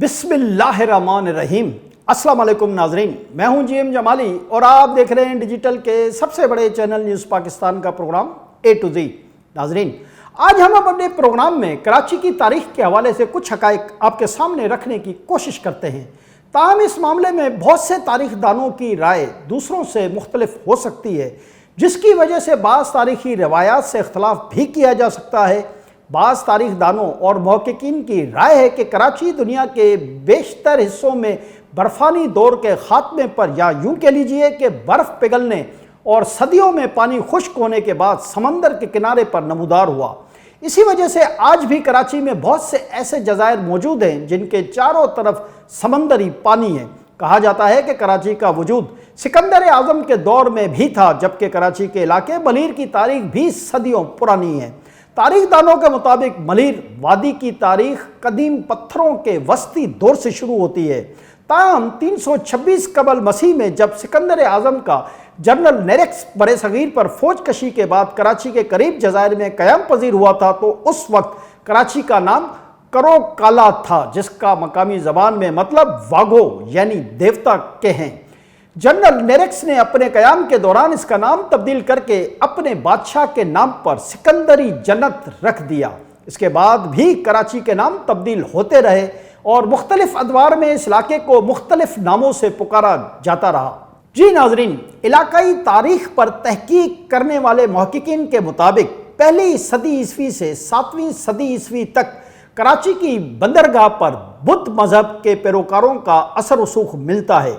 बिस्मिल्लाहिर्रहमानिर्रहीम। अस्सलाम वालेकुम नाजरीन, मैं हूं जीएम जमाली और आप देख रहे हैं डिजिटल के सबसे बड़े चैनल न्यूज़ पाकिस्तान का प्रोग्राम ए टू जी। नाजरीन, आज हम अपने प्रोग्राम में कराची की तारीख के हवाले से कुछ हक़ाइक़ आपके सामने रखने की कोशिश करते हैं। ताहम इस मामले में बहुत से तारीख़ दानों की राय दूसरों से मुख्तलिफ हो सकती है, जिसकी वजह से बाज़ तारीख़ी रवायात से इख्तलाफ भी किया जा सकता है। बाज़ तारीख़ दानों और मुहक्किकीन की राय है कि कराची दुनिया के बेशतर हिस्सों में बर्फ़ानी दौर के ख़ात्मे पर, या यूँ कह लीजिए कि बर्फ़ पिघलने और सदियों में पानी खुश्क होने के बाद समंदर के किनारे पर नमूदार हुआ। इसी वजह से आज भी कराची में बहुत से ऐसे जज़ायर मौजूद हैं जिनके चारों तरफ समंदरी पानी है। कहा जाता है कि कराची का वजूद सिकंदर आज़म के दौर में भी था, जबकि कराची के इलाके मलीर की तारीख भी सदियों पुरानी है। तारीख दानों के मुताबिक मलीर वादी की तारीख कदीम पत्थरों के वस्ती दौर से शुरू होती है। ताहम 326 कबल मसीह में जब सिकंदर आज़म का जनरल नेरेक्स बरे सगीर पर फौज कशी के बाद कराची के करीब जज़ायर में क़याम पजीर हुआ था, तो उस वक्त कराची का नाम करो काला था, जिसका मकामी ज़बान में मतलब वागो यानी देवता के हैं। जनरल नेरेक्स ने अपने क़याम के दौरान इसका नाम तब्दील करके अपने बादशाह के नाम पर सिकंदरी जन्नत रख दिया। इसके बाद भी कराची के नाम तब्दील होते रहे और मुख्तलिफ अदवार में इस इलाके को मुख्तलिफ नामों से पुकारा जाता रहा। जी नाजरीन, इलाकाई तारीख पर तहकीक करने वाले मुहक्किकीन के मुताबिक पहली सदी ईस्वी से 7वीं सदी ईस्वी तक कराची की बंदरगाह पर बुद्ध मजहब के पैरोकारों का असर रसूख मिलता है,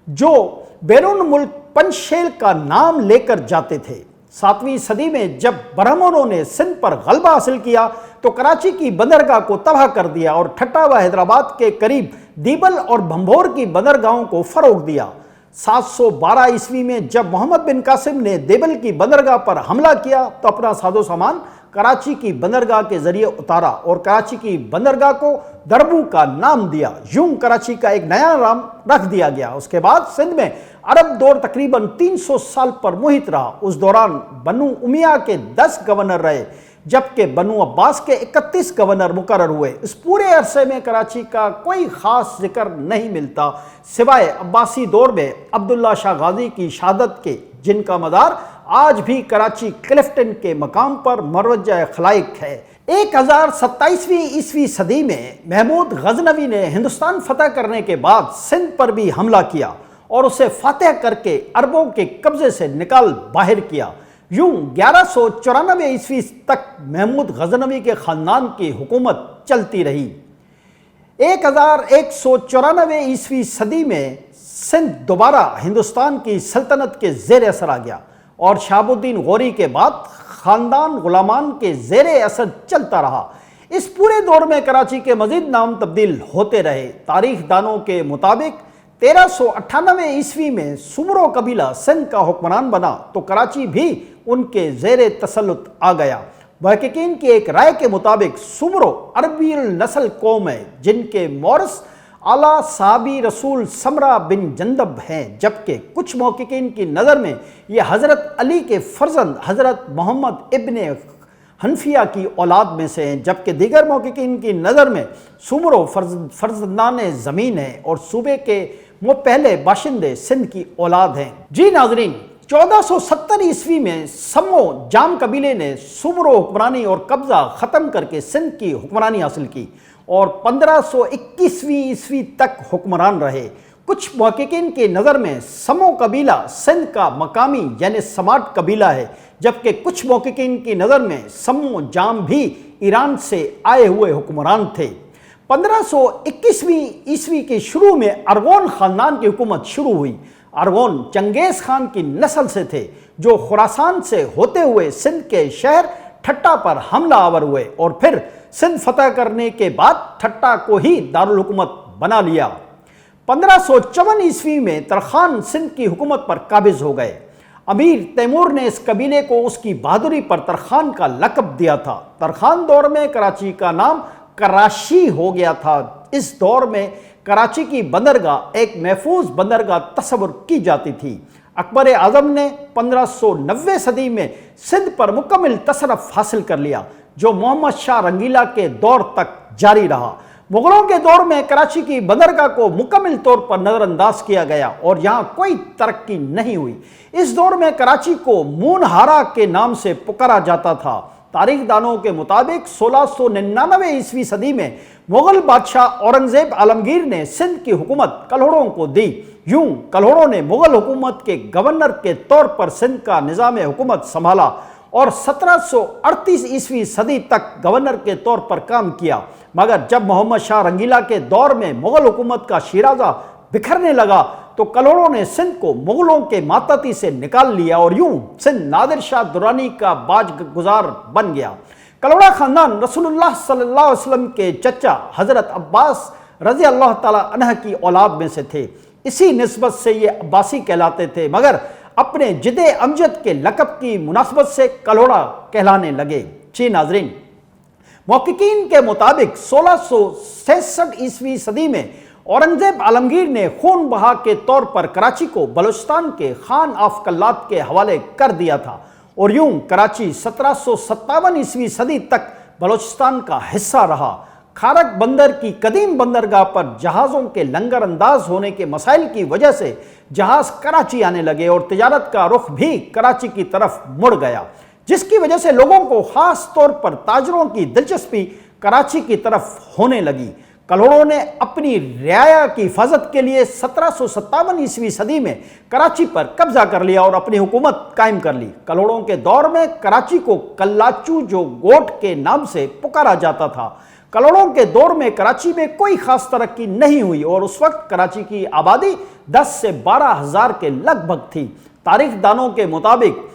जो बैरून मुल्क पंचशेल का नाम लेकर जाते थे। 7वीं सदी में जब ब्राह्मणों ने सिंध पर गलबा हासिल किया तो कराची की बंदरगाह को तबाह कर दिया और ठट्टा व हैदराबाद के करीब दीबल और भंभोर की बंदरगाहों को फरोग दिया। 712 ईस्वी में जब मोहम्मद बिन कासिम ने देबल की बंदरगाह पर हमला किया तो अपना साजो सामान कराची की बंदरगाह के जरिए उतारा और कराची की बंदरगाह को दरबू का नाम दिया। यूं कराची का एक नया नाम रख दिया गया। उसके बाद सिंध में अरब दौर तकरीबन 300 साल पर मुहित रहा। उस दौरान बनु उमिया के 10 गवर्नर रहे, जबकि बनु अब्बास के 31 गवर्नर मुकर्रर हुए। इस पूरे अरसे में कराची का कोई ख़ास जिक्र नहीं मिलता, सिवाय अब्बासी दौर में अब्दुल्ला शाह गाजी की शहादत के, जिनका मदार आज भी कराची क्लिफ्टन के मकाम पर मरवजा खलाइक है। 1027वीं ईस्वी सदी में महमूद गजनवी ने हिंदुस्तान फतह करने के बाद सिंध पर भी हमला किया और उसे फतेह करके अरबों के कब्जे से निकाल बाहर किया। यूं 1194 ईस्वी तक महमूद गजनवी के ख़ानदान की हुकूमत चलती रही। 1194 ईस्वी सदी में सिंध दोबारा हिंदुस्तान की सल्तनत के ज़ेर असर आ गया और शहाबुद्दीन गौरी के बाद ख़ानदान गुलामान के ज़ेर असर चलता रहा। इस पूरे दौर में कराची के मज़ीद नाम तब्दील होते रहे। तारीख़ दानों के मुताबिक 1398 ईस्वी में सुमरो कबीला सिंध का हुक्मरान बना तो कराची भी उनके ज़ेर तसल्लुत आ गया। मुहक्किकीन की एक राय के मुताबिक सुमरो अरबी नस्ल कौम है, जिनके मौरस आला साहबी रसूल समरा बिन जंदब हैं, जबकि कुछ मुहक्किकीन की नज़र में ये हज़रत अली के फ़र्जंद हज़रत मोहम्मद इब्ने हनफिया की औलाद में से हैं, जबकि दीगर मुहक्किकीन की नज़र में सुमरो फर्जंदान ज़मीन है और सूबे के पहले बाशिंदे सिंध की औलाद हैं। जी नाजरीन, 1470 ईस्वी में समो जाम कबीले ने सुमरो हुक्मरानी और कब्ज़ा ख़त्म करके सिंध की हुक्मरानी हासिल की और 1521वीं ईस्वी तक हुक्मरान रहे। कुछ मुहक्किकीन की नज़र में समो कबीला सिंध का मकामी यानी समाट कबीला है, जबकि कुछ मुहक्किकीन की नज़र में समो जाम भी ईरान से आए हुए हुक्मरान थे। 1521वीं ईस्वी के शुरू में अरगोन ख़ानदान की हुकूमत शुरू हुई। अरगोन चंगेज़ खान की नस्ल से थे, जो खुरासान से होते हुए सिंध के शहर ठट्टा पर हमला आवर हुए और फिर सिंध फतह करने के बाद ठट्टा को ही दारुल हुकूमत बना लिया। 1554 ईस्वी में तरखान सिंध की हुकूमत पर काबिज हो गए। अमीर तैमूर ने इस कबीले को उसकी बहादुरी पर तरखान का लक़ब दिया था। तरखान दौर में कराची का नाम कराशी हो गया था। इस दौर में कराची की बंदरगाह एक महफूज बंदरगाह तस्वुर की जाती थी। अकबर आज़म ने 1590 सदी में सिंध पर मुकम्मल तसरफ हासिल कर लिया, जो मोहम्मद शाह रंगीला के दौर तक जारी रहा। मुगलों के दौर में कराची की बंदरगाह को मुकम्मल तौर पर नज़रअंदाज किया गया और यहाँ कोई तरक्की नहीं हुई। इस दौर में कराची को मूनहारा के नाम से पुकारा जाता था। तारीख दानों के मुताबिक 1699 ईस्वी सदी में मुगल बादशाह औरंगजेब आलमगीर ने सिंध की हुकूमत कल्हड़ों को दी। यूं कल्हड़ों ने मुगल हुकूमत के गवर्नर के तौर पर सिंध का निज़ाम हुकूमत संभाला और 1738 ईस्वी सदी तक गवर्नर के तौर पर काम किया। मगर जब मोहम्मद शाह रंगीला के दौर में मुगल हुकूमत का शिराजा बिखरने लगा तो कल्हड़ों ने सिंध को मुगलों के मातहती से निकाल लिया और यूं सिंध नादिर शाह दुरानी का बाज गुजार बन गया। कल्हड़ा खानदान रसूलुल्लाह सल्लल्लाहु अलैहि वसल्लम के चचा हजरत अब्बास रजी अल्लाह ताला अन्हु की औलाद में से थे। इसी निस्बत से ये अब्बासी कहलाते थे, मगर अपने जिदे अमजद के लक़ब की मुनासबत से कल्हड़ा कहलाने लगे। जी नाज़रीन, मुहक्किकीन के मुताबिक 1666 ईस्वी सदी में औरंगजेब आलमगीर ने खून बहा के तौर पर कराची को बलूचिस्तान के खान ऑफ कल्लात के हवाले कर दिया था और यूं कराची 1757 ईस्वी सदी तक बलूचिस्तान का हिस्सा रहा। खारक बंदर की कदीम बंदरगाह पर जहाज़ों के लंगर अंदाज होने के मसाइल की वजह से जहाज़ कराची आने लगे और तिजारत का रुख भी कराची की तरफ मुड़ गया, जिसकी वजह से लोगों को ख़ास तौर पर ताजरों की दिलचस्पी कराची की तरफ होने लगी। कल्हड़ों ने अपनी रियाया की हिफाजत के लिए 1757 ईस्वी सदी में कराची पर कब्जा कर लिया और अपनी हुकूमत कायम कर ली। कल्हड़ों के दौर में कराची को कल्लाचू जो गोट के नाम से पुकारा जाता था। कल्हड़ों के दौर में कराची में कोई खास तरक्की नहीं हुई और उस वक्त कराची की आबादी 10 से 12 हज़ार के लगभग थी। तारीख दानों के मुताबिक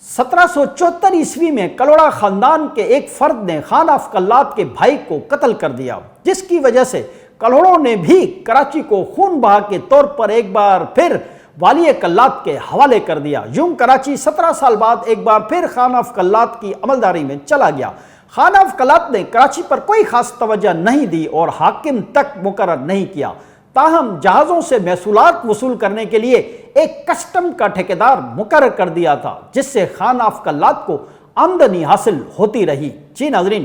1774 ईस्वी में कल्हड़ा खानदान के एक फर्द ने खान ऑफ कल्लात के भाई को कत्ल कर दिया, जिसकी वजह से कल्हड़ों ने भी कराची को खून बहा के तौर पर एक बार फिर वाली कल्लात के हवाले कर दिया। यूं कराची 17 साल बाद एक बार फिर खान ऑफ कल्लात की अमलदारी में चला गया। खान ऑफ कल्लात ने कराची पर कोई खास तवज्जो नहीं दी और हाकिम तक मुकर्रर नहीं किया। ताहम जहाज़ों से महसूलात वसूल करने के लिए एक कस्टम का ठेकेदार मुकर्रर कर दिया था, जिससे खान ऑफ कल्लात को आमदनी हासिल होती रही। जी नाज़रीन,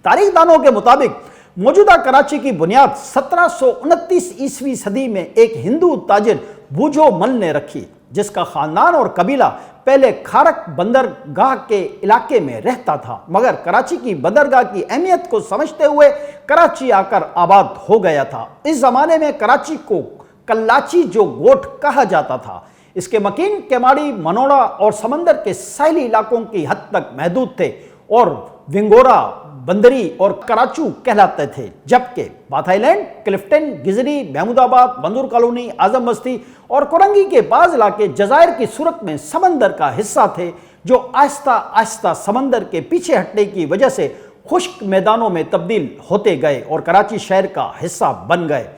तारीख दानों के मुताबिक मौजूदा कराची की बुनियाद 1729 ईस्वी सदी में एक हिंदू ताजिर बूझो मल ने रखी, जिसका खानदान और कबीला पहले खारक बंदरगाह के इलाके में रहता था, मगर कराची की बंदरगाह की अहमियत को समझते हुए कराची आकर आबाद हो गया था। इस जमाने में कराची को कल्लाची जो गोट कहा जाता था। इसके मकीन केमाड़ी, मनोड़ा और समंदर के साहिली इलाकों की हद तक महदूद थे और विंगोरा, बंदरी और कराचू कहलाते थे, जबकि Bath Island, Clifton, Gizri, Mahmoodabad, बंदूर कॉलोनी, आजम बस्ती और कोरंगी के बाज़ इलाके जज़ायर की सूरत में समंदर का हिस्सा थे, जो आहिस्ता आहिस्ता समंदर के पीछे हटने की वजह से खुश्क मैदानों में तब्दील होते गए और कराची शहर का हिस्सा बन गए।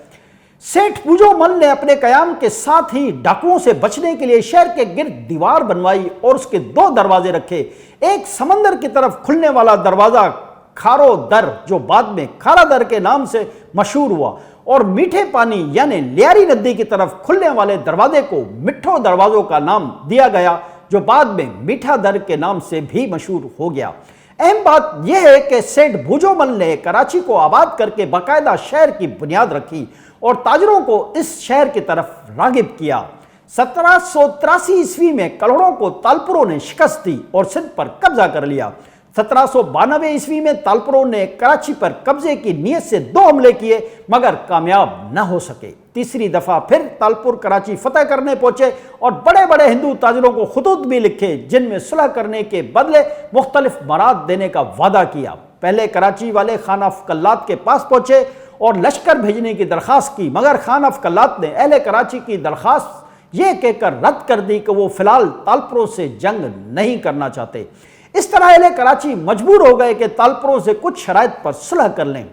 सेठ बूझो मल ने अपने कयाम के साथ ही डाकुओं से बचने के लिए शहर के गिर्द दीवार बनवाई और उसके 2 दरवाजे रखे। एक समंदर की तरफ खुलने वाला दरवाजा खारो दर, जो बाद में खारा दर के नाम से मशहूर हुआ, और मीठे पानी यानी लियारी नदी की तरफ खुलने वाले दरवाजे को मिठो दरवाजों का नाम दिया गया, जो बाद में मीठा दर के नाम से भी मशहूर हो गया। अहम बात यह है कि सेठ बूझो मल ने कराची को आबाद करके बाकायदा शहर की बुनियाद रखी और ताजरों को इस शहर की तरफ रागिब किया। 1783 ईस्वी में कल्हड़ों को तालपुरों ने शिकस्त दी और सिंध पर कब्जा कर लिया। 1792 ईस्वी में तालपुरों ने कराची पर कब्जे की नीयत से 2 हमले किए, मगर कामयाब न हो सके। तीसरी दफा फिर तालपुर कराची फतह करने पहुंचे और बड़े बड़े हिंदू ताजरों को खुतूत भी लिखे, जिनमें सुलह करने के बदले मुख्तलिफ बरात देने का वादा किया। पहले कराची वाले खान ऑफ कल्लात के पास पहुंचे और लश्कर भेजने की दरख्वास्त की, मगर खान ऑफ कल्लात ने अहले कराची की दरख्वास्त ये कहकर रद्द कर दी कि वो फिलहाल तालपुरों से जंग नहीं करना चाहते। इस तरह अहले कराची मजबूर हो गए कि तालपुरों से कुछ शराइत पर सुलह कर लें।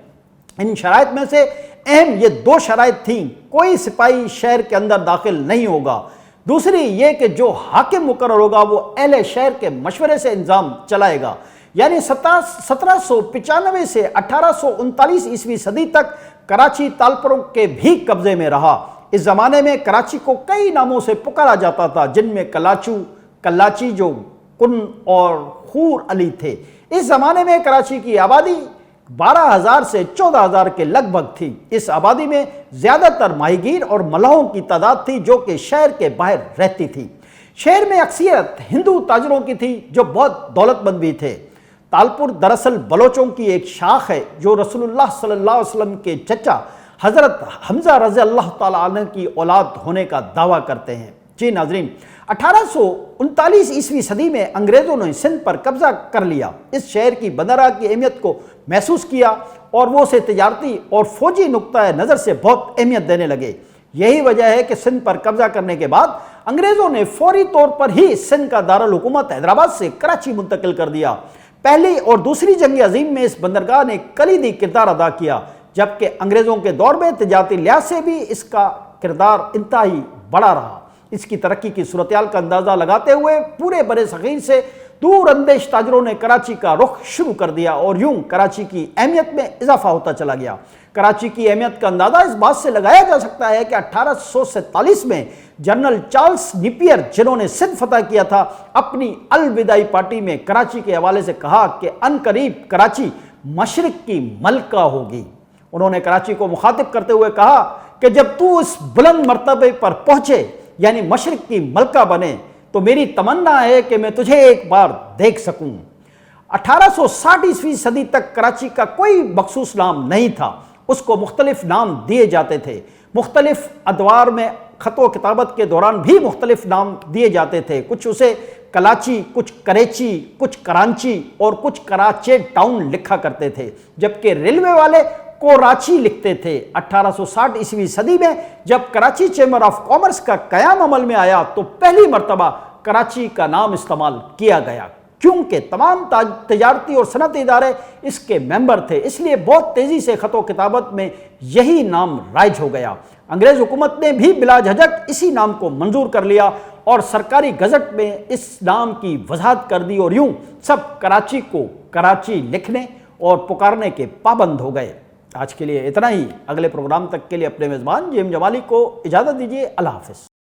इन शराइत में से अहम ये 2 शराइत थीं। कोई सिपाही शहर के अंदर दाखिल नहीं होगा। दूसरी ये कि जो हाकिम मुकर्रर होगा वो अहले शहर के मशवरे से इंतजाम चलाएगा। यानी 1795 से 1839 ईस्वी सदी तक कराची तालपुरों के भी कब्जे में रहा। इस जमाने में कराची को कई नामों से पुकारा जाता था, जिनमें कलाचू, कल्लाची जो कुन और खूर अली थे। इस जमाने में कराची की आबादी 12,000 سے 14,000 کے لگ بھگ تھی۔ اس آبادی میں زیادہ تر ماہی گیر اور ملاحوں کی تعداد تھی جو کہ شہر کے باہر رہتی تھی۔ شہر میں اکثریت ہندو تاجروں کی تھی جو بہت دولت مند بھی تھے۔ تالپور دراصل بلوچوں کی ایک شاخ ہے جو رسول اللہ صلی اللہ علیہ وسلم کے چچا حضرت حمزہ رضی اللہ تعالیٰ عنہ کی اولاد ہونے کا دعویٰ کرتے ہیں۔ جی ناظرین، 1839 عیسوی صدی میں انگریزوں نے سندھ پر قبضہ کر لیا۔ اس شہر کی بندرگاہ کی اہمیت کو محسوس کیا اور وہ اسے تجارتی اور فوجی نقطۂ نظر سے بہت اہمیت دینے لگے۔ یہی وجہ ہے کہ سندھ پر قبضہ کرنے کے بعد انگریزوں نے فوری طور پر ہی سندھ کا دارالحکومت حیدرآباد سے کراچی منتقل کر دیا۔ پہلی اور دوسری جنگ عظیم میں اس بندرگاہ نے کلیدی کردار ادا کیا، جبکہ انگریزوں کے دور میں تجارتی لحاظ سے بھی اس کا کردار انتہائی بڑا رہا۔ اس کی ترقی کی صورتحال کا اندازہ لگاتے ہوئے پورے برِ صغیر سے دور اندیش تاجروں نے کراچی کا رخ شروع کر دیا اور یوں کراچی کی اہمیت میں اضافہ ہوتا چلا گیا۔ کراچی کی اہمیت کا اندازہ اس بات سے لگایا جا سکتا ہے کہ 1847 میں جنرل چارلس نیپیر، جنہوں نے سندھ فتح کیا تھا، اپنی الوداعی پارٹی میں کراچی کے حوالے سے کہا کہ ان قریب کراچی مشرق کی ملکہ ہوگی۔ انہوں نے کراچی کو مخاطب کرتے ہوئے کہا کہ جب تو اس بلند مرتبے پر پہنچے یعنی مشرق کی ملکہ بنے تو میری تمنا ہے کہ میں تجھے ایک بار دیکھ سکوں۔ 1860 عیسوی صدی تک کراچی کا کوئی مخصوص نام نہیں تھا، اس کو مختلف نام دیے جاتے تھے۔ مختلف ادوار میں خط و کتابت کے دوران بھی مختلف نام دیے جاتے تھے، کچھ اسے کلاچی، کچھ کریچی، کچھ کرانچی اور کچھ کراچے ٹاؤن لکھا کرتے تھے، جبکہ ریلوے والے کوراچی لکھتے تھے۔ 1860 عیسوی صدی میں جب کراچی چیمبر آف کامرس کا قیام عمل میں آیا تو پہلی مرتبہ کراچی کا نام استعمال کیا گیا، کیونکہ تمام تجارتی اور صنعتی ادارے اس کے ممبر تھے، اس لیے بہت تیزی سے خط و کتابت میں یہی نام رائج ہو گیا۔ انگریز حکومت نے بھی بلا جھجک اسی نام کو منظور کر لیا اور سرکاری گزٹ میں اس نام کی وضاحت کر دی اور یوں سب کراچی کو کراچی لکھنے اور پکارنے کے پابند ہو گئے۔ آج کے لیے اتنا ہی۔ اگلے پروگرام تک کے لیے اپنے میزبان جی ایم جمالی کو اجازت دیجیے۔ اللہ حافظ۔